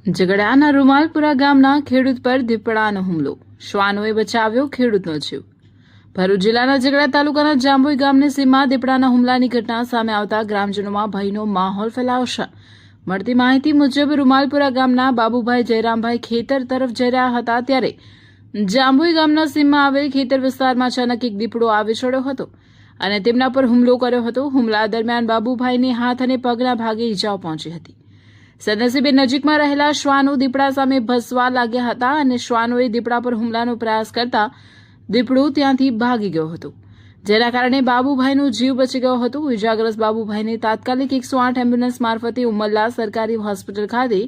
ઝઘડાના રૂમાલપુરા ગામના ખેડૂત પર દીપડાનો હુમલો, શ્વાનોએ બચાવ્યો ખેડૂતનો જીવ। ભરૂચ જિલ્લાના ઝઘડા તાલુકાના જાંબોઈ ગામની સીમમાં દીપડાના હુમલાની ઘટના સામે આવતા ગ્રામજનોમાં ભયનો માહોલ ફેલાયો છે। મળતી માહિતી મુજબ રૂમાલપુરા ગામના બાબુભાઈ જયરામભાઈ ખેતર તરફ જઈ રહ્યા હતા ત્યારે જાંબોઈ ગામના સીમમાં આવેલ ખેતર વિસ્તારમાં અચાનક એક દીપડો આવી ચડ્યો હતો અને તેમના પર હુમલો કર્યો હતો। હુમલા દરમિયાન બાબુભાઈને હાથ અને પગના ભાગે ઈજાઓ પહોંચી હતી। સદનસીબે નજીકમાં રહેલા શ્વાનો દીપડા સામે ભસવા લાગ્યા હતા અને શ્વાનોએ દીપડા પર હુમલાનો પ્રયાસ કરતા દીપડો ત્યાંથી ભાગી ગયો હતો, જેના કારણે બાબુભાઈનો જીવ બચી ગયો હતો। ઇજાગ્રસ્ત બાબુભાઈને તાત્કાલિક 108 એમ્બ્યુલન્સ મારફતે ઉમરલા સરકારી હોસ્પિટલ ખાતે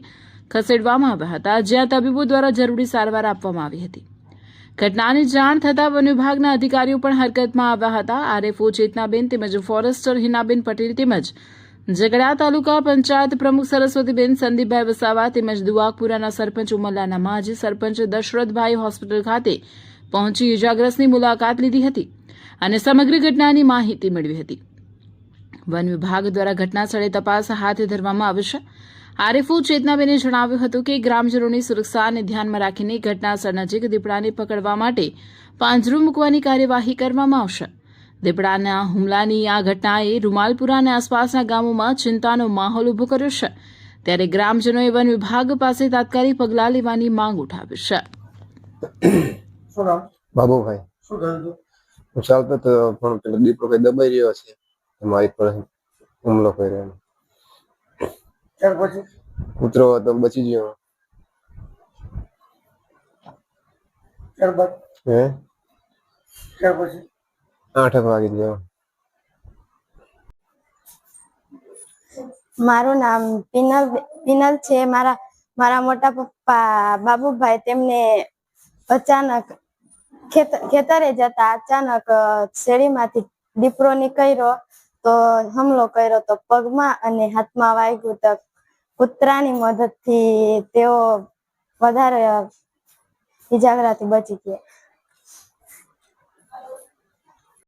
ખસેડવામાં આવ્યા હતા, જ્યાં તબીબો દ્વારા જરૂરી સારવાર આપવામાં આવી હતી। ઘટનાની જાણ થતાં વન વિભાગના અધિકારીઓ પણ હરકતમાં આવ્યા હતા। આરએફઓ ચેતનાબેન તેમજ ફોરેસ્ટર હિનાબેન પટેલ તેમજ ઝઘડા તાલુકા પંચાયત પ્રમુખ સરસ્વતીબેન સંદીપભાઈ વસાવા તેમજ દુવાકપુરાના સરપંચ ઉમરલાના માજી સરપંચ દશરથભાઈ હોસ્પિટલ ખાતે પહોંચી ઇજાગ્રસ્તની મુલાકાત લીધી હતી અને સમગ્ર ઘટનાની માહિતી મેળવી હતી। વન વિભાગ દ્વારા ઘટના સ્થળે તપાસ હાથ ધરવામાં આવી છે। આરએફઓ ચેતનાબેને જણાવ્યું હતું કે ગ્રામજનોની સુરક્ષાને ધ્યાનમાં રાખીને ઘટના સ્થળ નજીક દીપડાને પકડવા માટે પાંજરું મૂકવાની કાર્યવાહી કરવામાં આવશે। દીપડાના હુમલાની આ ઘટનાએ રૂમાલપુરા અને આસપાસના ગામોમાં ચિંતાનો માહોલ ઉભો કર્યો છે, ત્યારે ગ્રામજનોએ વન વિભાગ પાસે તાત્કાલિક પગલાં લેવાની માંગ ઉઠાવી છે। બાબુભાઈ હું ચાલતો તો પણ પેલો દીપડો કઈ દબાઈ રહ્યો છે, મારી પર હુમલો કર્યો। ત્યાર પછી કૂતરો હતો બચી ગયો। ત્યારબાદ હે ત્યાર પછી 8 વાગી ગયો। મારું નામ પિનલ છે। મારા મોટા પપ્પા બાબુભાઈ તેમને અચાનક ખેતરે જતા અચાનક શેરીમાંથી દીપડો નીકળ્યો તો હુમલો કર્યો તો પગમાં અને હાથમાં વાગ્યું તો કૂતરાની મદદથી તેઓ વધારે ઇજાગ્રસ્તથી બચી ગયા।